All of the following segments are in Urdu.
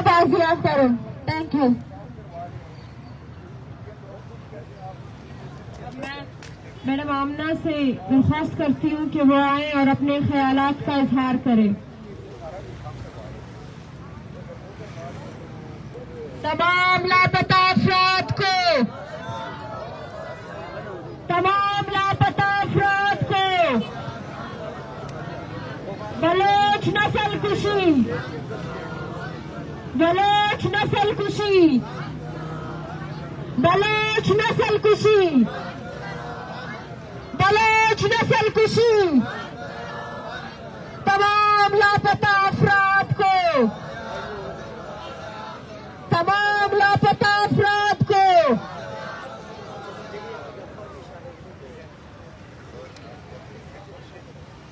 بازیاب کرو. Thank you. میڈم آمنہ سے درخواست کرتی ہوں کہ وہ آئیں اور اپنے خیالات کا اظہار کریں. تمام لاپتہ افراد کو بلوچ نسل کشی بلوچ نسل کشی بلوچ نسل کشی بلوچ نسل کشی. تمام لاپتہ افراد کو تمام لاپتہ افراد کو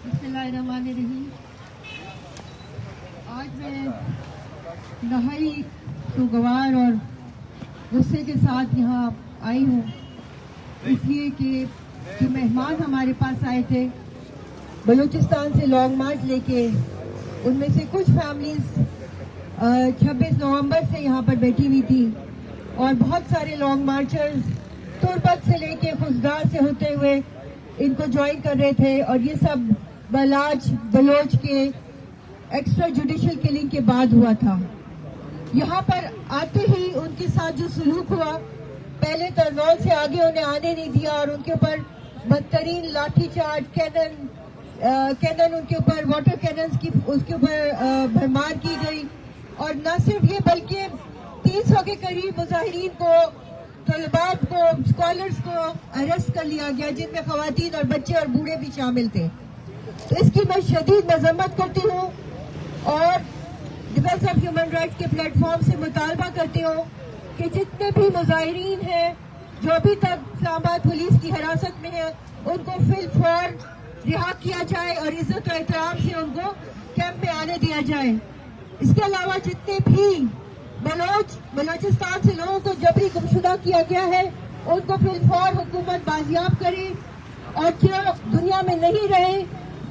بسم اللہ الرحمن الرحیم. آج میں نہائی سوگوار اور غصے کے ساتھ یہاں آئی ہوں اس لیے کہ جو مہمان ہمارے پاس آئے تھے بلوچستان سے لانگ مارچ لے کے، ان میں سے کچھ فیملیز 26 نومبر سے یہاں پر بیٹھی ہوئی تھی اور بہت سارے لانگ مارچرز تربت سے لے کے خزگار سے ہوتے ہوئے ان کو جوائن کر رہے تھے، اور یہ سب بلاج بلوچ کے ایکسٹرا جوڈیشل کلنگ کے بعد ہوا تھا. یہاں پر آتے ہی ان کے ساتھ جو سلوک ہوا، پہلے ترنول سے آگے انہیں آنے نہیں دیا اور ان کے اوپر بدترین لاٹھی چارج، کینن ان کے اوپر واٹر کیننز کی اس کے اوپر بھرمار کی گئی. اور نہ صرف یہ بلکہ 300 کے قریب مظاہرین کو، طلباء کو، اسکالرز کو اریسٹ کر لیا گیا، جن میں خواتین اور بچے اور بوڑھے بھی شامل تھے. تو اس کی میں شدید مذمت کرتی ہوں اور ڈیفینس آف ہیومن رائٹس کے پلیٹ فارم سے مطالبہ کرتی ہوں کہ جتنے بھی مظاہرین ہیں جو ابھی تک اسلام آباد پولیس کی حراست میں ہیں، ان کو فی الفور رہا کیا جائے اور عزت و احترام سے ان کو کیمپ میں آنے دیا جائے. اس کے علاوہ جتنے بھی بلوچستان سے لوگوں کو جبری گمشدہ کیا گیا ہے، ان کو فی الفور حکومت بازیاب کرے، اور جو دنیا میں نہیں رہے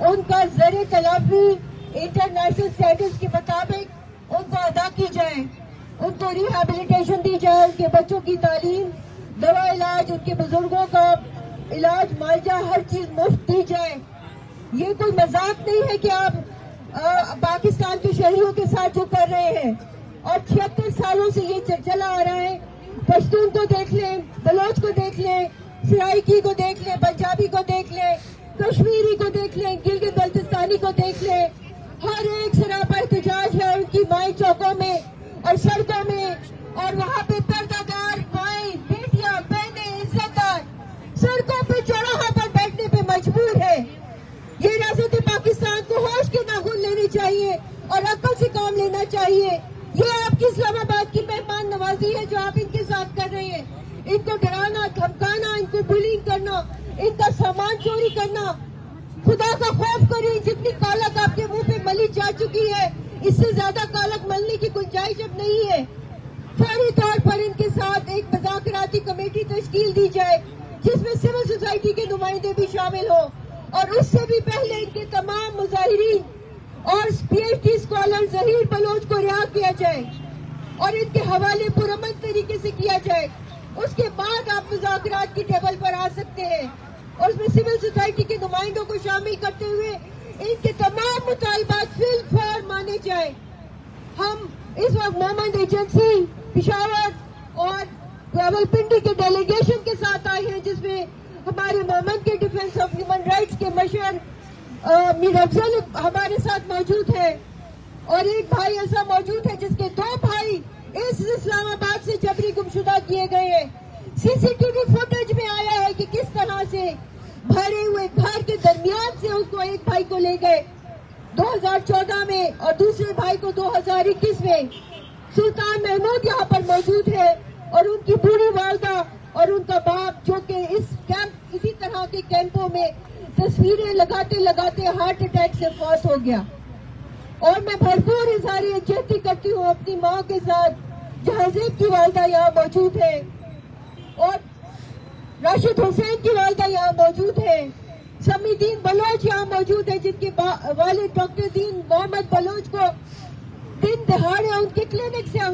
ان کا زر تلافی انٹرنیشنل اسٹینڈرڈز کے مطابق ان کو ادا کی جائے، ان کو ریہیبلیٹیشن دی جائے، ان کے بچوں کی تعلیم، دوا علاج، ان کے بزرگوں کا علاج، معالجہ، ہر چیز مفت دی جائے. یہ کوئی مذاق نہیں ہے کہ آپ پاکستان کے شہریوں کے ساتھ جو کر رہے ہیں، اور 76 سالوں سے یہ چلا آ رہا ہے. پشتون کو دیکھ لیں، بلوچ کو دیکھ لیں، سرائکی کو دیکھ لیں، پنجابی کو دیکھ لیں، کشمیری کو دیکھ لیں، گلگت بلتستانی کو دیکھ لیں. ہر ایک سراپا احتجاج ہے ان کی مائیں چوکوں میں اور سڑکوں میں، اور وہاں پہ پردہ دار مائیں، بیٹیاں، بہنیں، عزت دار سڑکوں پہ چوراہوں پر بیٹھنے پہ مجبور ہے. یہ ریاست پاکستان کو ہوش کے ناخن لینے چاہیے اور عقل سے کام لینا چاہیے. یہ آپ کی اسلام آباد کی مہمان نوازی ہے جو آپ ان کے ساتھ کر رہے ہیں. ان کو ڈرانا، دھمکانا، ان کو بلنگ کرنا، ان کا سامان چوری کرنا. خدا کا خوف کریں. جتنی کالک آپ کے منہ پہ ملی جا چکی ہے، اس سے زیادہ کالک ملنے کی گنجائش اب نہیں ہے. فوری طور پر ان کے ساتھ ایک مذاکراتی کمیٹی تشکیل دی جائے جس میں سول سوسائٹی کے نمائندے بھی شامل ہوں، اور اس سے بھی پہلے ان کے تمام مظاہرین اور P H D scholar Zaheer Baloch کو رہا کیا جائے اور ان کے حوالے پرامن طریقے سے کیا جائے. اس کے بعد آپ مذاکرات کی ٹیبل پر آ سکتے ہیں، اور اس میں سول سوسائٹی کے نمائندوں کو شامل کرتے ہوئے ان کے تمام مطالبات فی الفور مانے جائیں. ہم اس وقت مومنٹ ایجنسی پشاور اور راولپنڈی کے ڈیلیگیشن کے ساتھ آئے ہیں، جس میں ہمارے مومنٹ کے ڈیفینس آف ہیومن رائٹس کے مشر میر افضل ہمارے ساتھ موجود ہے، اور ایک بھائی ایسا موجود ہے جس کے 2 بھائی اس اسلام آباد سے جبری گمشدہ کیے گئے ہیں. سی سی ٹی وی فوٹیج میں آیا ہے کہ کس طرح سے بھرے ہوئے گھر کے درمیان سے اس کو ایک بھائی کو لے گئے 2014 میں اور دوسرے بھائی کو 2021 میں. سلطان محمود یہاں پر موجود ہے اور ان کی بوڑھی والدہ اور ان کا باپ، جو کہ اسی طرح کے کیمپوں میں تصویریں لگاتے لگاتے ہارٹ اٹیک سے فوت ہو گیا. اور میں بھرپور اظہار یکجہتی کرتی ہوں اپنی ماں کے ساتھ، جہازیب کی والدہ یہاں موجود ہے اور راشد حسین کی والدہ یہاں موجود ہے، سمی دین بلوچ یہاں موجود ہے جن کے والد ڈاکٹر دین محمد بلوچ کو دن دہاڑے ان کے کلینک